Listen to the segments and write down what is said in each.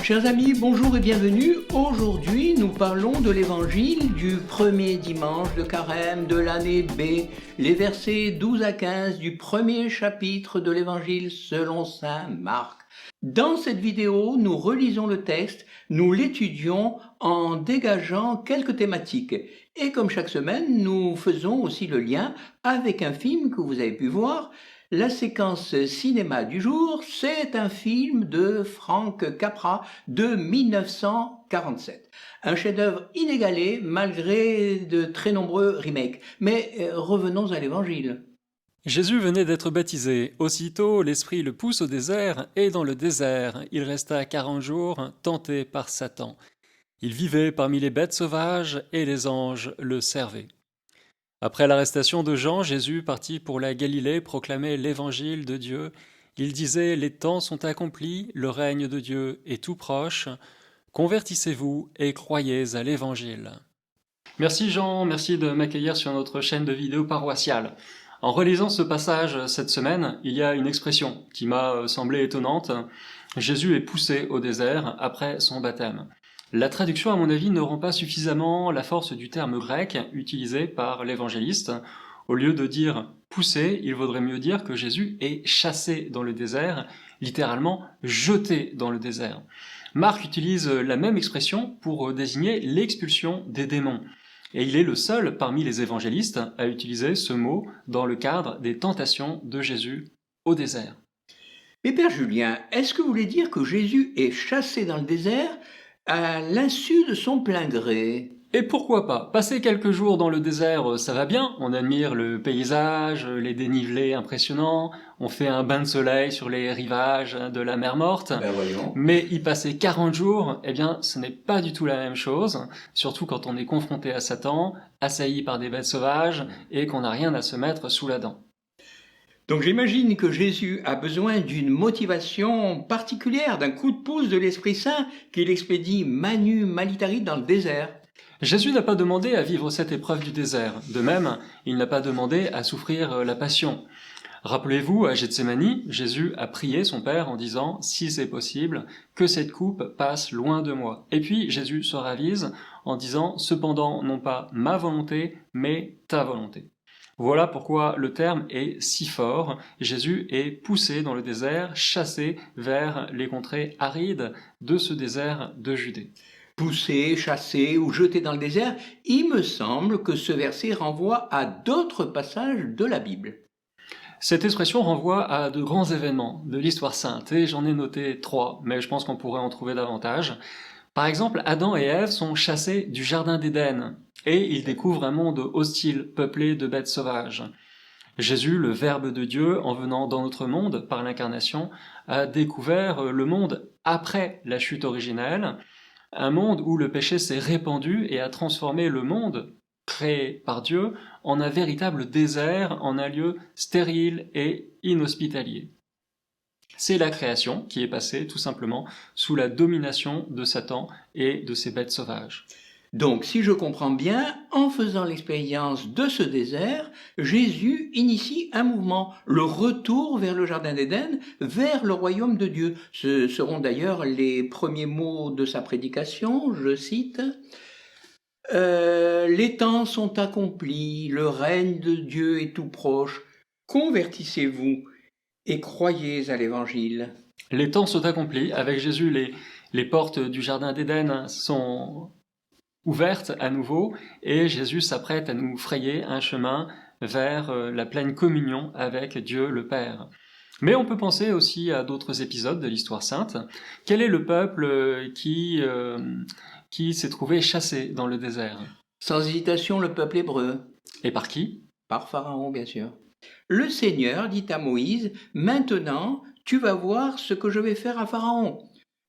Chers amis, bonjour et bienvenue. Aujourd'hui, nous parlons de l'évangile du premier dimanche de Carême de l'année B, les versets 12 à 15 du premier chapitre de l'évangile selon saint Marc. Dans cette vidéo, nous relisons le texte, nous l'étudions en dégageant quelques thématiques. Et comme chaque semaine, nous faisons aussi le lien avec un film que vous avez pu voir. La séquence cinéma du jour, c'est un film de Frank Capra de 1947. Un chef-d'œuvre inégalé malgré de très nombreux remakes. Mais revenons à l'évangile. Jésus venait d'être baptisé. Aussitôt, l'Esprit le pousse au désert, et dans le désert, il resta 40 jours, tenté par Satan. Il vivait parmi les bêtes sauvages, et les anges le servaient. Après l'arrestation de Jean, Jésus partit pour la Galilée proclamer l'évangile de Dieu. Il disait « Les temps sont accomplis, le règne de Dieu est tout proche. Convertissez-vous et croyez à l'évangile. » Merci Jean, merci de m'accueillir sur notre chaîne de vidéos paroissiale. En relisant ce passage cette semaine, il y a une expression qui m'a semblé étonnante. Jésus est poussé au désert après son baptême. La traduction, à mon avis, ne rend pas suffisamment la force du terme grec utilisé par l'évangéliste. Au lieu de dire « poussé », il vaudrait mieux dire que Jésus est chassé dans le désert, littéralement jeté dans le désert. Marc utilise la même expression pour désigner l'expulsion des démons. Et il est le seul parmi les évangélistes à utiliser ce mot dans le cadre des tentations de Jésus au désert. Mais Père Julien, est-ce que vous voulez dire que Jésus est chassé dans le désert à l'insu de son plein gré? Et pourquoi pas? Passer quelques jours dans le désert, ça va bien, on admire le paysage, les dénivelés impressionnants, on fait un bain de soleil sur les rivages de la mer Morte, mais y passer 40 jours, eh bien, ce n'est pas du tout la même chose, surtout quand on est confronté à Satan, assailli par des bêtes sauvages, et qu'on n'a rien à se mettre sous la dent. Donc j'imagine que Jésus a besoin d'une motivation particulière, d'un coup de pouce de l'Esprit Saint qu'il expédie manu militari dans le désert. Jésus n'a pas demandé à vivre cette épreuve du désert. De même, il n'a pas demandé à souffrir la passion. Rappelez-vous, à Gethsémani, Jésus a prié son Père en disant « Si c'est possible, que cette coupe passe loin de moi ». Et puis Jésus se ravise en disant « Cependant, non pas ma volonté, mais ta volonté ». Voilà pourquoi le terme est si fort. Jésus est poussé dans le désert, chassé vers les contrées arides de ce désert de Judée. Poussé, chassé ou jeté dans le désert, il me semble que ce verset renvoie à d'autres passages de la Bible. Cette expression renvoie à de grands événements de l'histoire sainte, et j'en ai noté 3, mais je pense qu'on pourrait en trouver davantage. Par exemple, Adam et Ève sont chassés du jardin d'Éden, et ils découvrent un monde hostile, peuplé de bêtes sauvages. Jésus, le Verbe de Dieu, en venant dans notre monde par l'incarnation, a découvert le monde après la chute originelle, un monde où le péché s'est répandu et a transformé le monde, créé par Dieu, en un véritable désert, en un lieu stérile et inhospitalier. C'est la création qui est passée tout simplement sous la domination de Satan et de ses bêtes sauvages. Donc, si je comprends bien, en faisant l'expérience de ce désert, Jésus initie un mouvement, le retour vers le jardin d'Éden, vers le royaume de Dieu. Ce seront d'ailleurs les premiers mots de sa prédication, je cite. Les temps sont accomplis, le règne de Dieu est tout proche. Convertissez-vous et croyez à l'évangile. Les temps sont accomplis. Avec Jésus, les portes du jardin d'Éden sont ouvertes à nouveau, et Jésus s'apprête à nous frayer un chemin vers la pleine communion avec Dieu le Père. Mais on peut penser aussi à d'autres épisodes de l'histoire sainte. Quel est le peuple qui s'est trouvé chassé dans le désert? Sans hésitation, le peuple hébreu. Et par qui? Par Pharaon, bien sûr. Le Seigneur dit à Moïse, « Maintenant, tu vas voir ce que je vais faire à Pharaon.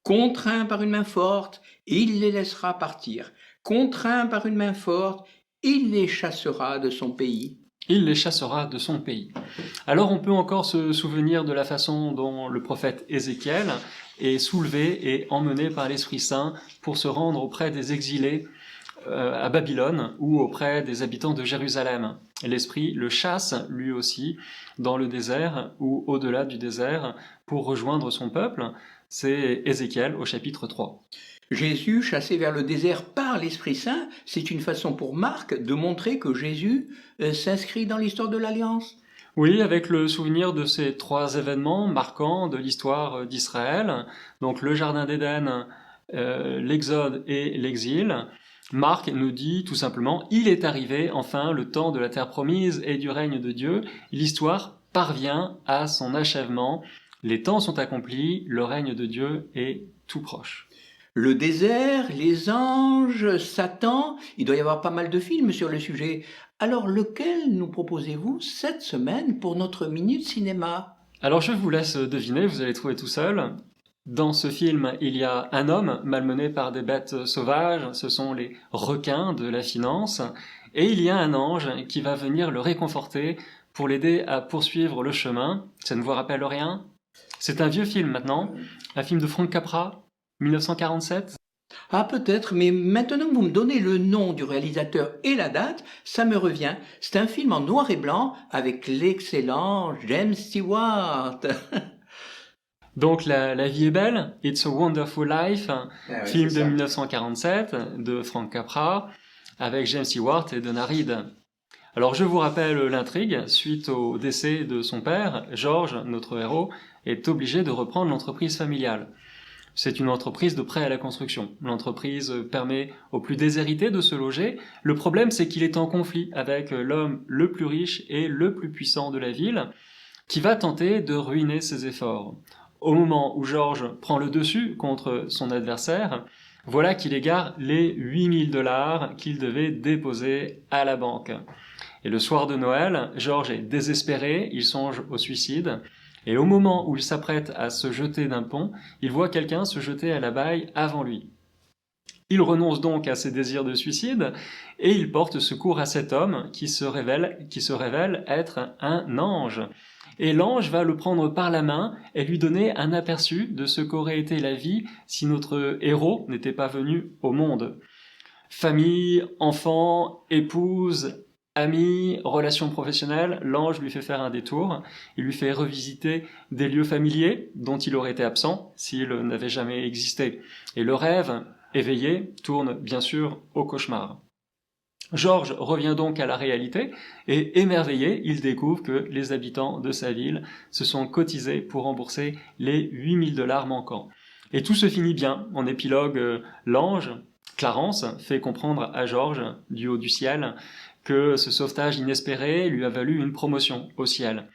Contraint par une main forte, il les laissera partir. Contraint par une main forte, il les chassera de son pays. » Il les chassera de son pays. Alors on peut encore se souvenir de la façon dont le prophète Ézéchiel est soulevé et emmené par l'Esprit Saint pour se rendre auprès des exilés à Babylone ou auprès des habitants de Jérusalem. L'Esprit le chasse lui aussi dans le désert ou au-delà du désert pour rejoindre son peuple. c'est Ézéchiel au chapitre 3. Jésus chassé vers le désert par l'Esprit Saint, c'est une façon pour Marc de montrer que Jésus s'inscrit dans l'histoire de l'Alliance. Oui, avec le souvenir de ces 3 événements marquants de l'histoire d'Israël, donc le Jardin d'Éden, l'Exode et l'exil, Marc nous dit tout simplement « Il est arrivé enfin le temps de la terre promise et du règne de Dieu, l'histoire parvient à son achèvement, les temps sont accomplis, le règne de Dieu est tout proche. » Le désert, les anges, Satan, il doit y avoir pas mal de films sur le sujet. Alors lequel nous proposez-vous cette semaine pour notre Minute Cinéma? Alors je vous laisse deviner, vous allez trouver tout seul. Dans ce film, il y a un homme malmené par des bêtes sauvages, ce sont les requins de la finance, et il y a un ange qui va venir le réconforter pour l'aider à poursuivre le chemin. Ça ne vous rappelle rien? C'est un vieux film maintenant, un film de Frank Capra, 1947. Ah peut-être, mais maintenant que vous me donnez le nom du réalisateur et la date, ça me revient. C'est un film en noir et blanc avec l'excellent James Stewart. Donc la vie est belle, It's a Wonderful Life, oui, film de 1947 de Frank Capra avec James Stewart et Donna Reed. Alors je vous rappelle l'intrigue, suite au décès de son père, George, notre héros, est obligé de reprendre l'entreprise familiale. C'est une entreprise de prêt à la construction. L'entreprise permet aux plus déshérités de se loger. Le problème, c'est qu'il est en conflit avec l'homme le plus riche et le plus puissant de la ville, qui va tenter de ruiner ses efforts. Au moment où George prend le dessus contre son adversaire, voilà qu'il égare les $8000 qu'il devait déposer à la banque. Et le soir de Noël, George est désespéré, il songe au suicide, et au moment où il s'apprête à se jeter d'un pont, il voit quelqu'un se jeter à la baille avant lui. Il renonce donc à ses désirs de suicide, et il porte secours à cet homme qui se révèle être un ange. Et l'ange va le prendre par la main et lui donner un aperçu de ce qu'aurait été la vie si notre héros n'était pas venu au monde. Famille, enfants, épouse, amis, relations professionnelles, l'ange lui fait faire un détour, il lui fait revisiter des lieux familiers dont il aurait été absent s'il n'avait jamais existé. Et le rêve, éveillé, tourne bien sûr au cauchemar. George revient donc à la réalité et émerveillé, il découvre que les habitants de sa ville se sont cotisés pour rembourser les $8000 manquants. Et tout se finit bien. En épilogue, l'ange, Clarence, fait comprendre à George, du haut du ciel, que ce sauvetage inespéré lui a valu une promotion au ciel.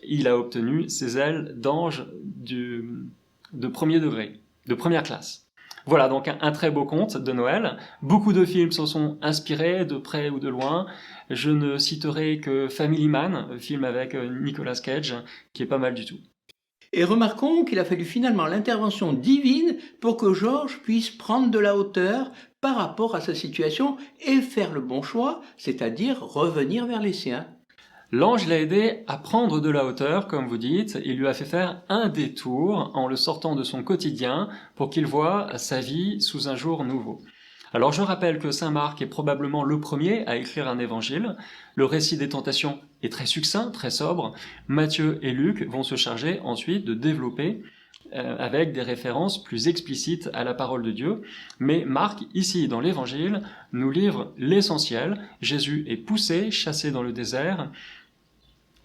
Il a obtenu ses ailes d'ange de premier degré, de première classe. Voilà donc un très beau conte de Noël. Beaucoup de films s'en sont inspirés, de près ou de loin. Je ne citerai que Family Man, film avec Nicolas Cage, qui est pas mal du tout. Et remarquons qu'il a fallu finalement l'intervention divine pour que Georges puisse prendre de la hauteur par rapport à sa situation et faire le bon choix, c'est-à-dire revenir vers les siens. L'ange l'a aidé à prendre de la hauteur, comme vous dites, il lui a fait faire un détour en le sortant de son quotidien pour qu'il voie sa vie sous un jour nouveau. Alors je rappelle que saint Marc est probablement le premier à écrire un évangile. Le récit des tentations est très succinct, très sobre. Matthieu et Luc vont se charger ensuite de développer avec des références plus explicites à la parole de Dieu. Mais Marc, ici dans l'évangile, nous livre l'essentiel. Jésus est poussé, chassé dans le désert,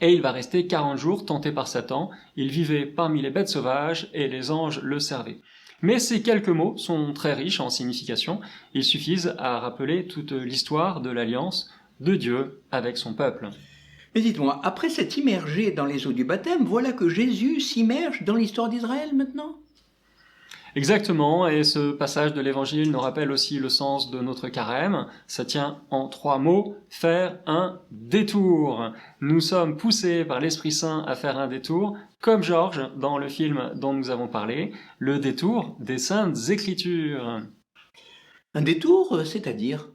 et il va rester 40 jours tenté par Satan. Il vivait parmi les bêtes sauvages et les anges le servaient. Mais ces quelques mots sont très riches en signification. Ils suffisent à rappeler toute l'histoire de l'alliance de Dieu avec son peuple. Mais dites-moi, après s'être immergé dans les eaux du baptême, voilà que Jésus s'immerge dans l'histoire d'Israël maintenant? Exactement, et ce passage de l'Évangile nous rappelle aussi le sens de notre carême. Ça tient en 3 mots, faire un détour. Nous sommes poussés par l'Esprit Saint à faire un détour, comme Georges dans le film dont nous avons parlé, le détour des Saintes Écritures. Un détour, c'est-à-dire?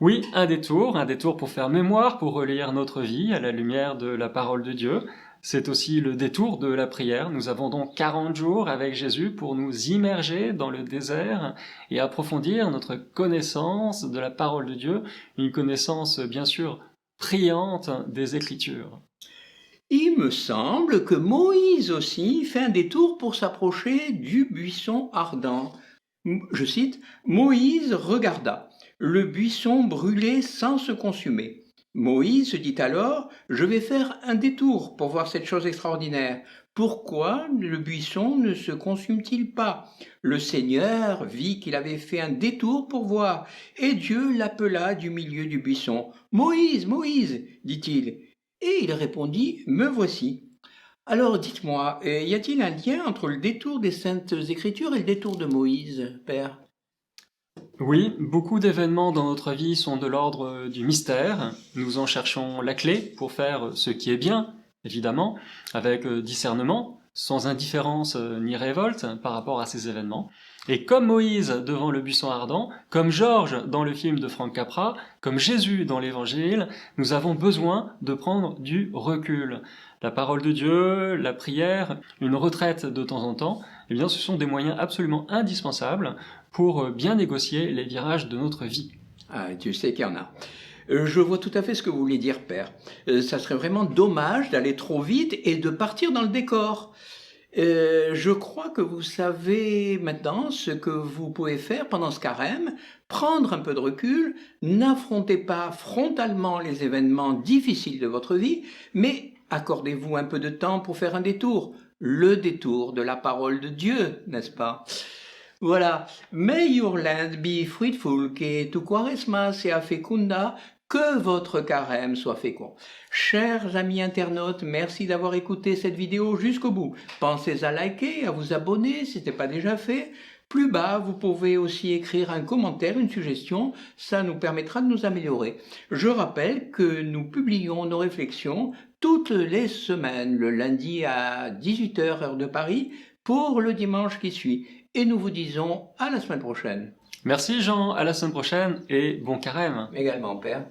Oui, un détour pour faire mémoire, pour relire notre vie à la lumière de la parole de Dieu. C'est aussi le détour de la prière. Nous avons donc 40 jours avec Jésus pour nous immerger dans le désert et approfondir notre connaissance de la parole de Dieu, une connaissance bien sûr priante des Écritures. Il me semble que Moïse aussi fait un détour pour s'approcher du buisson ardent. Je cite, Moïse regarda. Le buisson brûlait sans se consumer. Moïse se dit alors, je vais faire un détour pour voir cette chose extraordinaire. Pourquoi le buisson ne se consume-t-il pas? Le Seigneur vit qu'il avait fait un détour pour voir, et Dieu l'appela du milieu du buisson. Moïse, Moïse, dit-il. Et il répondit, me voici. Alors dites-moi, y a-t-il un lien entre le détour des Saintes Écritures et le détour de Moïse, Père? Oui, beaucoup d'événements dans notre vie sont de l'ordre du mystère. Nous en cherchons la clé pour faire ce qui est bien, évidemment, avec discernement, sans indifférence ni révolte par rapport à ces événements. Et comme Moïse devant le buisson ardent, comme Georges dans le film de Frank Capra, comme Jésus dans l'Évangile, nous avons besoin de prendre du recul. La parole de Dieu, la prière, une retraite de temps en temps, eh bien, ce sont des moyens absolument indispensables pour bien négocier les virages de notre vie. Ah, tu sais qu'il y en a. Je vois tout à fait ce que vous voulez dire, Père. Ça serait vraiment dommage d'aller trop vite et de partir dans le décor. Je crois que vous savez maintenant ce que vous pouvez faire pendant ce carême, prendre un peu de recul, n'affrontez pas frontalement les événements difficiles de votre vie, mais accordez-vous un peu de temps pour faire un détour, le détour de la parole de Dieu, n'est-ce pas? Voilà. May your land be fruitful, que tu quaresma sea fecunda, que votre carême soit fécond. Chers amis internautes, merci d'avoir écouté cette vidéo jusqu'au bout. Pensez à liker, à vous abonner si ce n'est pas déjà fait. Plus bas, vous pouvez aussi écrire un commentaire, une suggestion, ça nous permettra de nous améliorer. Je rappelle que nous publions nos réflexions toutes les semaines, le lundi à 18h heure de Paris, pour le dimanche qui suit. Et nous vous disons à la semaine prochaine. Merci Jean, à la semaine prochaine et bon carême. Également, Père.